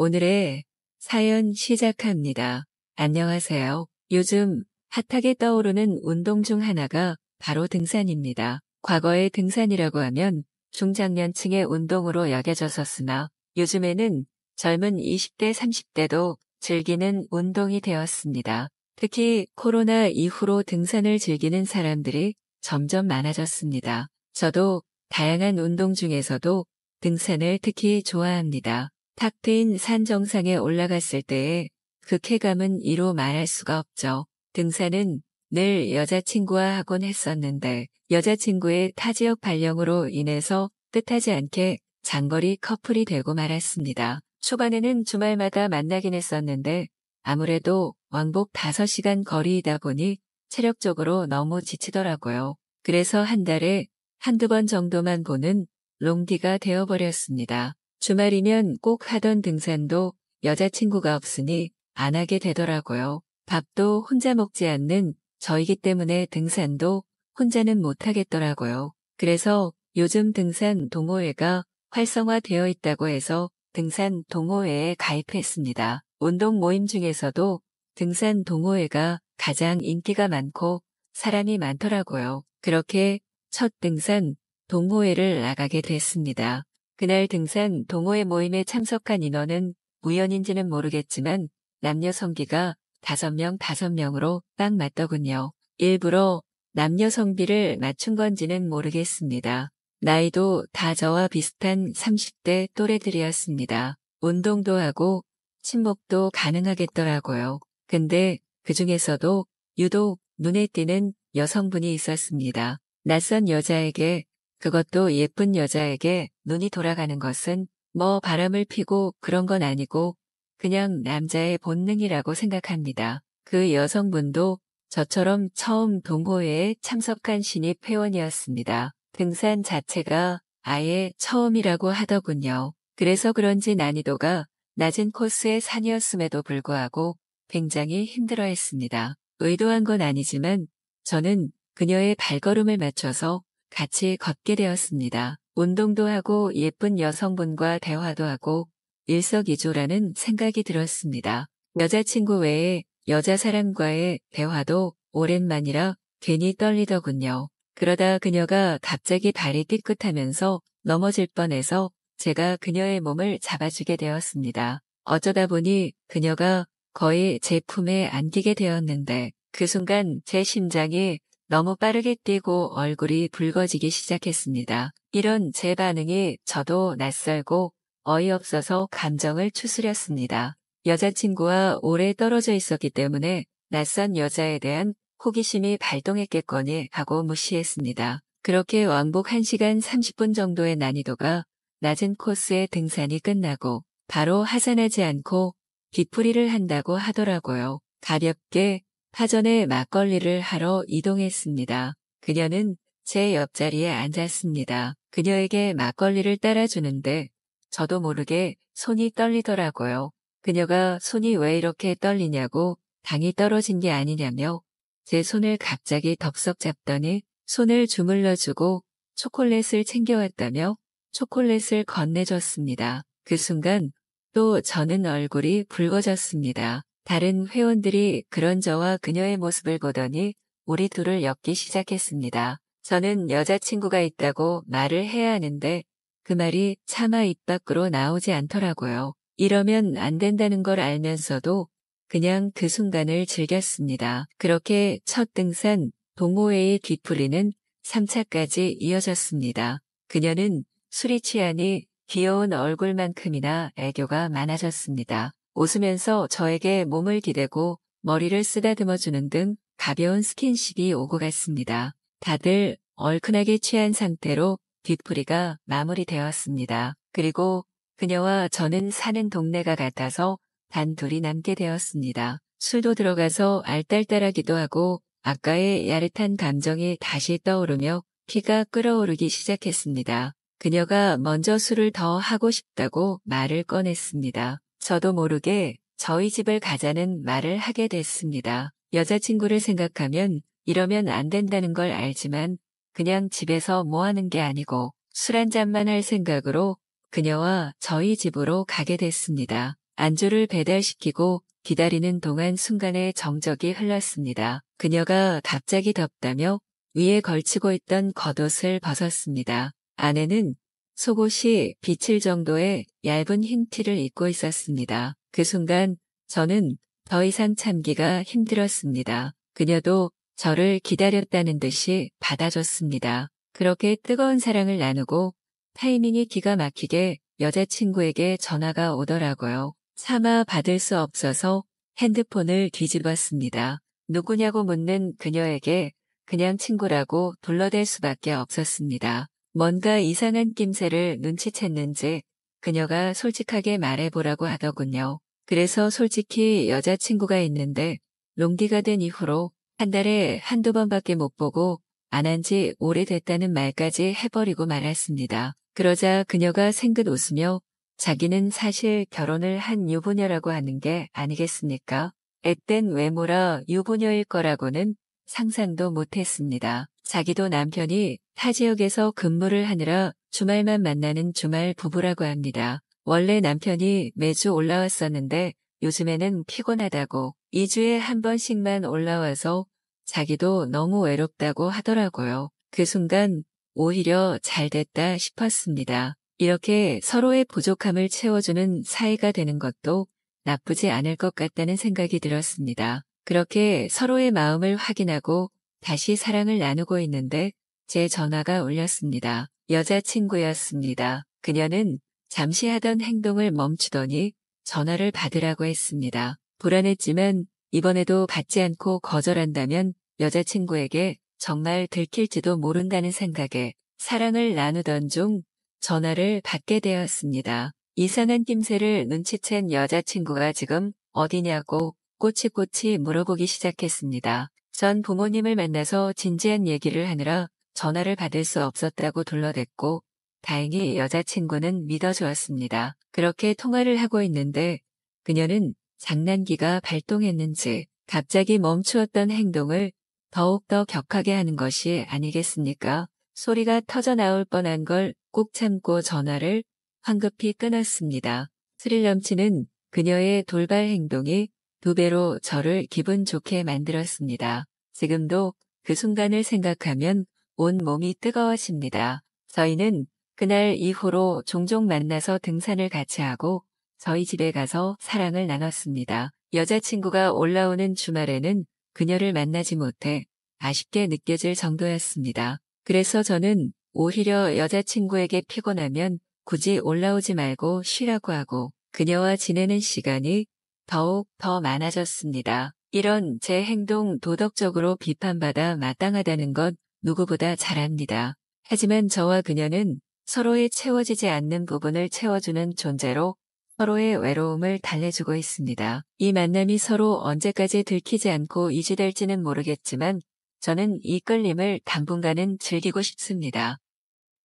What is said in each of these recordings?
오늘의 사연 시작합니다. 안녕하세요. 요즘 핫하게 떠오르는 운동 중 하나가 바로 등산입니다. 과거에 등산이라고 하면 중장년층의 운동으로 여겨졌었으나 요즘에는 젊은 20대, 30대도 즐기는 운동이 되었습니다. 특히 코로나 이후로 등산을 즐기는 사람들이 점점 많아졌습니다. 저도 다양한 운동 중에서도 등산을 특히 좋아합니다. 탁 트인 산 정상에 올라갔을 때의 그 쾌감은 이루 말할 수가 없죠. 등산은 늘 여자친구와 하곤 했었는데 여자친구의 타지역 발령으로 인해서 뜻하지 않게 장거리 커플이 되고 말았습니다. 초반에는 주말마다 만나긴 했었는데 아무래도 왕복 5시간 거리이다 보니 체력적으로 너무 지치더라고요. 그래서 한 달에 한두 번 정도만 보는 롱디가 되어버렸습니다. 주말이면 꼭 하던 등산도 여자친구가 없으니 안 하게 되더라고요. 밥도 혼자 먹지 않는 저이기 때문에 등산도 혼자는 못 하겠더라고요. 그래서 요즘 등산 동호회가 활성화되어 있다고 해서 등산 동호회에 가입했습니다. 운동 모임 중에서도 등산 동호회가 가장 인기가 많고 사람이 많더라고요. 그렇게 첫 등산 동호회를 나가게 됐습니다. 그날 등산 동호회 모임에 참석한 인원은 우연인지는 모르겠지만 남녀 성비가 5명으로 딱 맞더군요. 일부러 남녀 성비를 맞춘 건지는 모르겠습니다. 나이도 다 저와 비슷한 30대 또래들이었습니다. 운동도 하고 친목도 가능하겠더라고요. 근데 그 중에서도 유독 눈에 띄는 여성분이 있었습니다. 낯선 여자에게, 그것도 예쁜 여자에게 눈이 돌아가는 것은 뭐 바람을 피고 그런 건 아니고 그냥 남자의 본능이라고 생각합니다. 그 여성분도 저처럼 처음 동호회에 참석한 신입 회원이었습니다. 등산 자체가 아예 처음이라고 하더군요. 그래서 그런지 난이도가 낮은 코스의 산이었음에도 불구하고 굉장히 힘들어했습니다. 의도한 건 아니지만 저는 그녀의 발걸음을 맞춰서 같이 걷게 되었습니다. 운동도 하고 예쁜 여성분과 대화도 하고 일석이조라는 생각이 들었습니다. 여자친구 외에 여자 사람과의 대화도 오랜만이라 괜히 떨리더군요. 그러다 그녀가 갑자기 발이 삐끗하면서 넘어질 뻔해서 제가 그녀의 몸을 잡아주게 되었습니다. 어쩌다 보니 그녀가 거의 제 품에 안기게 되었는데 그 순간 제 심장이 너무 빠르게 뛰고 얼굴이 붉어지기 시작했습니다. 이런 제 반응이 저도 낯설고 어이없어서 감정을 추스렸습니다. 여자친구와 오래 떨어져 있었기 때문에 낯선 여자에 대한 호기심이 발동했겠거니 하고 무시했습니다. 그렇게 왕복 1시간 30분 정도의 난이도가 낮은 코스의 등산이 끝나고 바로 하산하지 않고 뒤풀이를 한다고 하더라고요. 가볍게 파전에 막걸리를 하러 이동했습니다. 그녀는 제 옆자리에 앉았습니다. 그녀에게 막걸리를 따라주는데 저도 모르게 손이 떨리더라고요. 그녀가 손이 왜 이렇게 떨리냐고 당이 떨어진 게 아니냐며 제 손을 갑자기 덥석 잡더니 손을 주물러주고 초콜릿을 챙겨왔다며 초콜릿을 건네줬습니다. 그 순간 또 저는 얼굴이 붉어졌습니다. 다른 회원들이 그런 저와 그녀의 모습을 보더니 우리 둘을 엮기 시작했습니다. 저는 여자친구가 있다고 말을 해야 하는데 그 말이 차마 입 밖으로 나오지 않더라고요. 이러면 안 된다는 걸 알면서도 그냥 그 순간을 즐겼습니다. 그렇게 첫 등산 동호회의 뒤풀이는 3차까지 이어졌습니다. 그녀는 술이 취하니 귀여운 얼굴만큼이나 애교가 많아졌습니다. 웃으면서 저에게 몸을 기대고 머리를 쓰다듬어주는 등 가벼운 스킨십이 오고 갔습니다. 다들 얼큰하게 취한 상태로 뒤풀이가 마무리되었습니다. 그리고 그녀와 저는 사는 동네가 같아서 단둘이 남게 되었습니다. 술도 들어가서 알딸딸하기도 하고 아까의 야릇한 감정이 다시 떠오르며 피가 끓어오르기 시작했습니다. 그녀가 먼저 술을 더 하고 싶다고 말을 꺼냈습니다. 저도 모르게 저희 집을 가자는 말을 하게 됐습니다. 여자친구를 생각하면 이러면 안 된다는 걸 알지만 그냥 집에서 뭐 하는 게 아니고 술 한 잔만 할 생각으로 그녀와 저희 집으로 가게 됐습니다. 안주를 배달시키고 기다리는 동안 순간의 정적이 흘렀습니다. 그녀가 갑자기 덥다며 위에 걸치고 있던 겉옷을 벗었습니다. 아내는 속옷이 비칠 정도의 얇은 흰 티를 입고 있었습니다. 그 순간 저는 더 이상 참기가 힘들었습니다. 그녀도 저를 기다렸다는 듯이 받아줬습니다. 그렇게 뜨거운 사랑을 나누고 타이밍이 기가 막히게 여자친구에게 전화가 오더라고요. 차마 받을 수 없어서 핸드폰을 뒤집었습니다. 누구냐고 묻는 그녀에게 그냥 친구라고 둘러댈 수밖에 없었습니다. 뭔가 이상한 낌새를 눈치챘는지 그녀가 솔직하게 말해보라고 하더군요. 그래서 솔직히 여자친구가 있는데 롱디가 된 이후로 한 달에 한두 번밖에 못 보고 안 한 지 오래됐다는 말까지 해버리고 말았습니다. 그러자 그녀가 생긋 웃으며 자기는 사실 결혼을 한 유부녀라고 하는 게 아니겠습니까? 앳된 외모라 유부녀일 거라고는 상상도 못했습니다. 자기도 남편이 타 지역에서 근무를 하느라 주말만 만나는 주말 부부라고 합니다. 원래 남편이 매주 올라왔었는데 요즘에는 피곤하다고 2주에 한 번씩만 올라와서 자기도 너무 외롭다고 하더라고요. 그 순간 오히려 잘 됐다 싶었습니다. 이렇게 서로의 부족함을 채워주는 사이가 되는 것도 나쁘지 않을 것 같다는 생각이 들었습니다. 그렇게 서로의 마음을 확인하고 다시 사랑을 나누고 있는데 제 전화가 울렸습니다. 여자친구였습니다. 그녀는 잠시 하던 행동을 멈추더니 전화를 받으라고 했습니다. 불안했지만 이번에도 받지 않고 거절한다면 여자친구에게 정말 들킬지도 모른다는 생각에 사랑을 나누던 중 전화를 받게 되었습니다. 이상한 낌새를 눈치챈 여자친구가 지금 어디냐고 꼬치꼬치 물어보기 시작했습니다. 전 부모님을 만나서 진지한 얘기를 하느라 전화를 받을 수 없었다고 둘러댔고 다행히 여자친구는 믿어주었습니다. 그렇게 통화를 하고 있는데 그녀는 장난기가 발동했는지 갑자기 멈추었던 행동을 더욱더 격하게 하는 것이 아니겠습니까? 소리가 터져 나올 뻔한 걸 꾹 참고 전화를 황급히 끊었습니다. 스릴 넘치는 그녀의 돌발 행동이 2배로 저를 기분 좋게 만들었습니다. 지금도 그 순간을 생각하면 온 몸이 뜨거워집니다. 저희는 그날 이후로 종종 만나서 등산을 같이 하고 저희 집에 가서 사랑을 나눴습니다. 여자친구가 올라오는 주말에는 그녀를 만나지 못해 아쉽게 느껴질 정도였습니다. 그래서 저는 오히려 여자친구에게 피곤하면 굳이 올라오지 말고 쉬라고 하고 그녀와 지내는 시간이 더욱 더 많아졌습니다. 이런 제 행동 도덕적으로 비판받아 마땅하다는 것 누구보다 잘 압니다. 하지만 저와 그녀는 서로의 채워지지 않는 부분을 채워주는 존재로 서로의 외로움을 달래주고 있습니다. 이 만남이 서로 언제까지 들키지 않고 유지될지는 모르겠지만 저는 이 끌림을 당분간은 즐기고 싶습니다.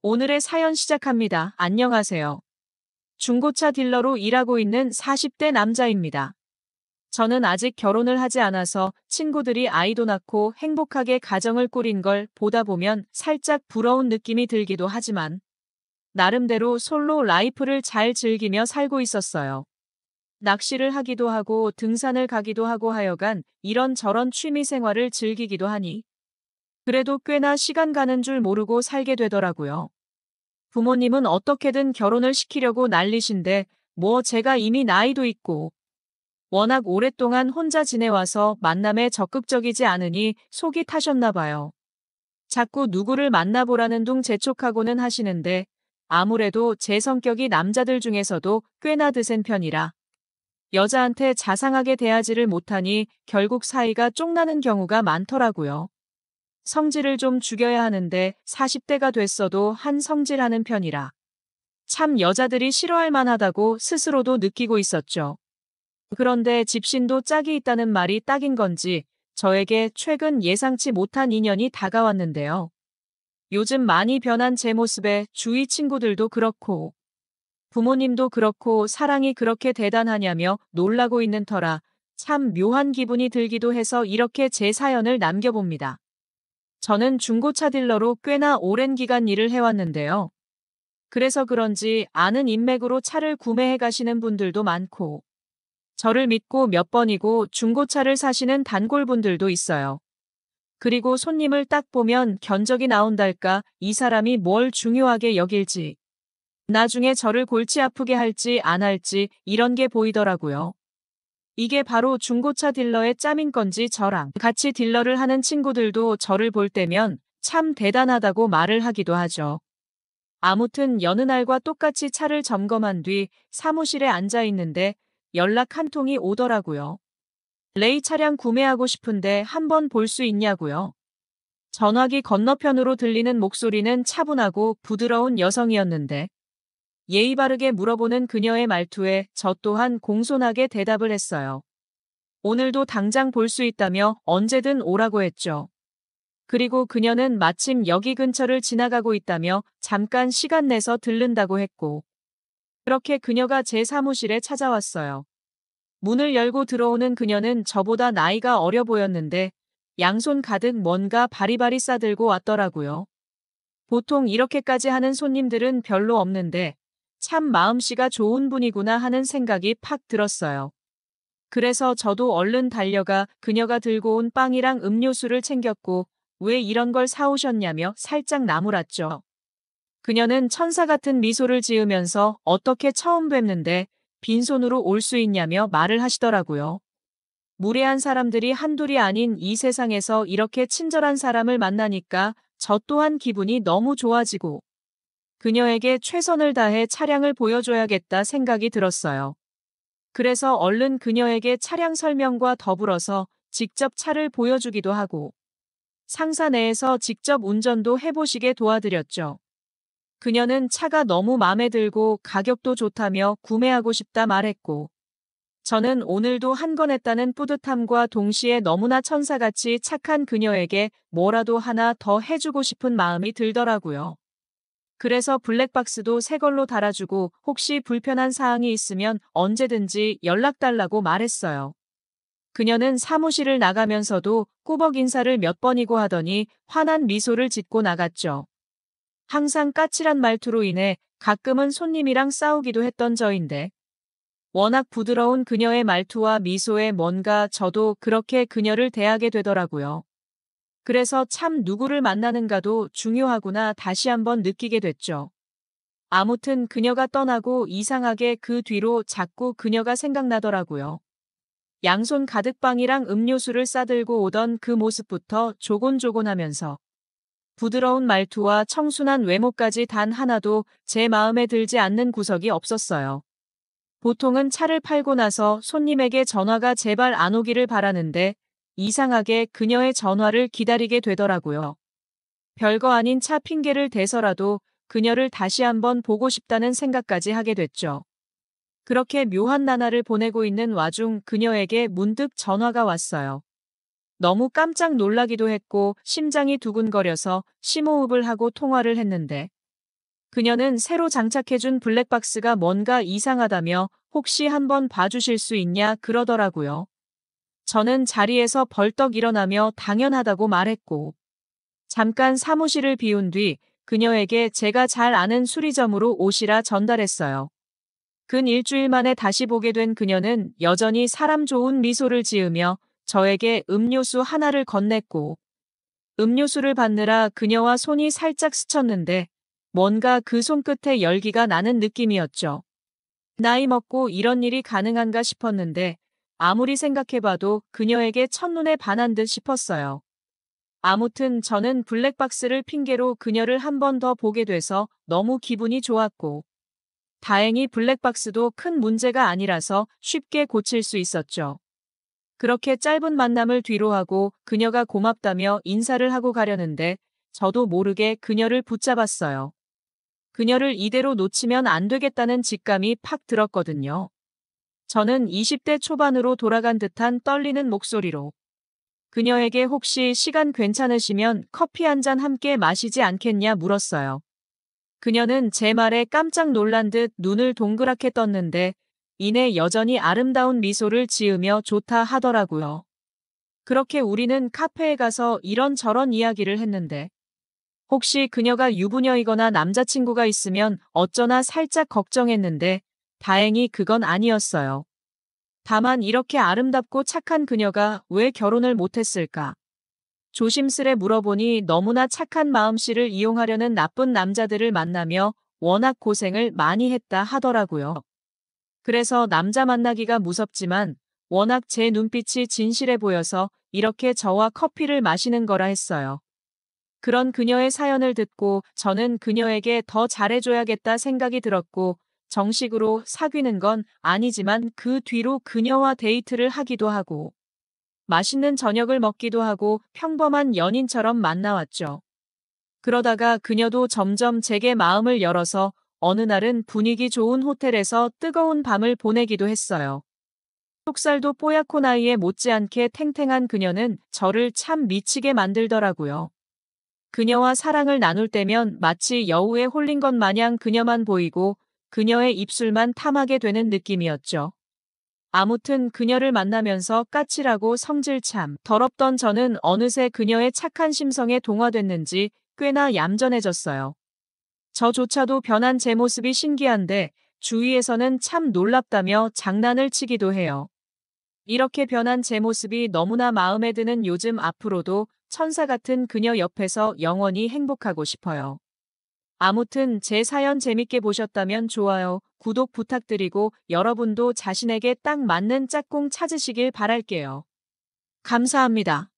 오늘의 사연 시작합니다. 안녕하세요. 중고차 딜러로 일하고 있는 40대 남자입니다. 저는 아직 결혼을 하지 않아서 친구들이 아이도 낳고 행복하게 가정을 꾸린 걸 보다 보면 살짝 부러운 느낌이 들기도 하지만 나름대로 솔로 라이프를 잘 즐기며 살고 있었어요. 낚시를 하기도 하고 등산을 가기도 하고 하여간 이런저런 취미 생활을 즐기기도 하니 그래도 꽤나 시간 가는 줄 모르고 살게 되더라고요. 부모님은 어떻게든 결혼을 시키려고 난리신데 뭐 제가 이미 나이도 있고 워낙 오랫동안 혼자 지내와서 만남에 적극적이지 않으니 속이 타셨나 봐요. 자꾸 누구를 만나보라는 둥 재촉하고는 하시는데 아무래도 제 성격이 남자들 중에서도 꽤나 드센 편이라 여자한테 자상하게 대하지를 못하니 결국 사이가 쫑나는 경우가 많더라고요. 성질을 좀 죽여야 하는데 40대가 됐어도 한 성질하는 편이라 참 여자들이 싫어할 만하다고 스스로도 느끼고 있었죠. 그런데 집신도 짝이 있다는 말이 딱인 건지 저에게 최근 예상치 못한 인연이 다가왔는데요. 요즘 많이 변한 제 모습에 주위 친구들도 그렇고 부모님도 그렇고 사랑이 그렇게 대단하냐며 놀라고 있는 터라 참 묘한 기분이 들기도 해서 이렇게 제 사연을 남겨봅니다. 저는 중고차 딜러로 꽤나 오랜 기간 일을 해왔는데요. 그래서 그런지 아는 인맥으로 차를 구매해 가시는 분들도 많고 저를 믿고 몇 번이고 중고차를 사시는 단골분들도 있어요. 그리고 손님을 딱 보면 견적이 나온달까 이 사람이 뭘 중요하게 여길지. 나중에 저를 골치 아프게 할지 안 할지 이런 게 보이더라고요. 이게 바로 중고차 딜러의 짬인 건지 저랑 같이 딜러를 하는 친구들도 저를 볼 때면 참 대단하다고 말을 하기도 하죠. 아무튼 여느 날과 똑같이 차를 점검한 뒤 사무실에 앉아 있는데 연락 한 통이 오더라고요. 레이 차량 구매하고 싶은데 한번 볼 수 있냐고요. 전화기 건너편으로 들리는 목소리는 차분하고 부드러운 여성이었는데 예의 바르게 물어보는 그녀의 말투에 저 또한 공손하게 대답을 했어요. 오늘도 당장 볼 수 있다며 언제든 오라고 했죠. 그리고 그녀는 마침 여기 근처를 지나가고 있다며 잠깐 시간 내서 들른다고 했고 그렇게 그녀가 제 사무실에 찾아왔어요. 문을 열고 들어오는 그녀는 저보다 나이가 어려 보였는데 양손 가득 뭔가 바리바리 싸들고 왔더라고요. 보통 이렇게까지 하는 손님들은 별로 없는데 참 마음씨가 좋은 분이구나 하는 생각이 팍 들었어요. 그래서 저도 얼른 달려가 그녀가 들고 온 빵이랑 음료수를 챙겼고 왜 이런 걸 사오셨냐며 살짝 나무랐죠. 그녀는 천사 같은 미소를 지으면서 어떻게 처음 뵙는데 빈손으로 올 수 있냐며 말을 하시더라고요. 무례한 사람들이 한둘이 아닌 이 세상에서 이렇게 친절한 사람을 만나니까 저 또한 기분이 너무 좋아지고 그녀에게 최선을 다해 차량을 보여줘야겠다 생각이 들었어요. 그래서 얼른 그녀에게 차량 설명과 더불어서 직접 차를 보여주기도 하고 상사 내에서 직접 운전도 해보시게 도와드렸죠. 그녀는 차가 너무 마음에 들고 가격도 좋다며 구매하고 싶다 말했고 저는 오늘도 한 건 했다는 뿌듯함과 동시에 너무나 천사같이 착한 그녀에게 뭐라도 하나 더 해주고 싶은 마음이 들더라고요. 그래서 블랙박스도 새 걸로 달아주고 혹시 불편한 사항이 있으면 언제든지 연락달라고 말했어요. 그녀는 사무실을 나가면서도 꾸벅 인사를 몇 번이고 하더니 환한 미소를 짓고 나갔죠. 항상 까칠한 말투로 인해 가끔은 손님이랑 싸우기도 했던 저인데 워낙 부드러운 그녀의 말투와 미소에 뭔가 저도 그렇게 그녀를 대하게 되더라고요. 그래서 참 누구를 만나는가도 중요하구나 다시 한번 느끼게 됐죠. 아무튼 그녀가 떠나고 이상하게 그 뒤로 자꾸 그녀가 생각나더라고요. 양손 가득 빵이랑 음료수를 싸들고 오던 그 모습부터 조곤조곤하면서 부드러운 말투와 청순한 외모까지 단 하나도 제 마음에 들지 않는 구석이 없었어요. 보통은 차를 팔고 나서 손님에게 전화가 제발 안 오기를 바라는데 이상하게 그녀의 전화를 기다리게 되더라고요. 별거 아닌 차 핑계를 대서라도 그녀를 다시 한번 보고 싶다는 생각까지 하게 됐죠. 그렇게 묘한 나날을 보내고 있는 와중 그녀에게 문득 전화가 왔어요. 너무 깜짝 놀라기도 했고 심장이 두근거려서 심호흡을 하고 통화를 했는데 그녀는 새로 장착해준 블랙박스가 뭔가 이상하다며 혹시 한번 봐주실 수 있냐 그러더라고요. 저는 자리에서 벌떡 일어나며 당연하다고 말했고 잠깐 사무실을 비운 뒤 그녀에게 제가 잘 아는 수리점으로 오시라 전달했어요. 근 일주일 만에 다시 보게 된 그녀는 여전히 사람 좋은 미소를 지으며 저에게 음료수 하나를 건넸고 음료수를 받느라 그녀와 손이 살짝 스쳤는데 뭔가 그 손끝에 열기가 나는 느낌이었죠. 나이 먹고 이런 일이 가능한가 싶었는데 아무리 생각해봐도 그녀에게 첫눈에 반한 듯 싶었어요. 아무튼 저는 블랙박스를 핑계로 그녀를 한 번 더 보게 돼서 너무 기분이 좋았고 다행히 블랙박스도 큰 문제가 아니라서 쉽게 고칠 수 있었죠. 그렇게 짧은 만남을 뒤로하고 그녀가 고맙다며 인사를 하고 가려는데 저도 모르게 그녀를 붙잡았어요. 그녀를 이대로 놓치면 안 되겠다는 직감이 팍 들었거든요. 저는 20대 초반으로 돌아간 듯한 떨리는 목소리로 그녀에게 혹시 시간 괜찮으시면 커피 한 잔 함께 마시지 않겠냐 물었어요. 그녀는 제 말에 깜짝 놀란 듯 눈을 동그랗게 떴는데 이내 여전히 아름다운 미소를 지으며 좋다 하더라고요. 그렇게 우리는 카페에 가서 이런저런 이야기를 했는데 혹시 그녀가 유부녀이거나 남자친구가 있으면 어쩌나 살짝 걱정했는데 다행히 그건 아니었어요. 다만 이렇게 아름답고 착한 그녀가 왜 결혼을 못했을까? 조심스레 물어보니 너무나 착한 마음씨를 이용하려는 나쁜 남자들을 만나며 워낙 고생을 많이 했다 하더라고요. 그래서 남자 만나기가 무섭지만 워낙 제 눈빛이 진실해 보여서 이렇게 저와 커피를 마시는 거라 했어요. 그런 그녀의 사연을 듣고 저는 그녀에게 더 잘해줘야겠다 생각이 들었고 정식으로 사귀는 건 아니지만 그 뒤로 그녀와 데이트를 하기도 하고 맛있는 저녁을 먹기도 하고 평범한 연인처럼 만나왔죠. 그러다가 그녀도 점점 제게 마음을 열어서 어느 날은 분위기 좋은 호텔에서 뜨거운 밤을 보내기도 했어요. 속살도 뽀얗고 나이에 못지않게 탱탱한 그녀는 저를 참 미치게 만들더라고요. 그녀와 사랑을 나눌 때면 마치 여우에 홀린 것 마냥 그녀만 보이고 그녀의 입술만 탐하게 되는 느낌이었죠. 아무튼 그녀를 만나면서 까칠하고 성질 참 더럽던 저는 어느새 그녀의 착한 심성에 동화됐는지 꽤나 얌전해졌어요. 저조차도 변한 제 모습이 신기한데 주위에서는 참 놀랍다며 장난을 치기도 해요. 이렇게 변한 제 모습이 너무나 마음에 드는 요즘 앞으로도 천사 같은 그녀 옆에서 영원히 행복하고 싶어요. 아무튼 제 사연 재밌게 보셨다면 좋아요, 구독 부탁드리고 여러분도 자신에게 딱 맞는 짝꿍 찾으시길 바랄게요. 감사합니다.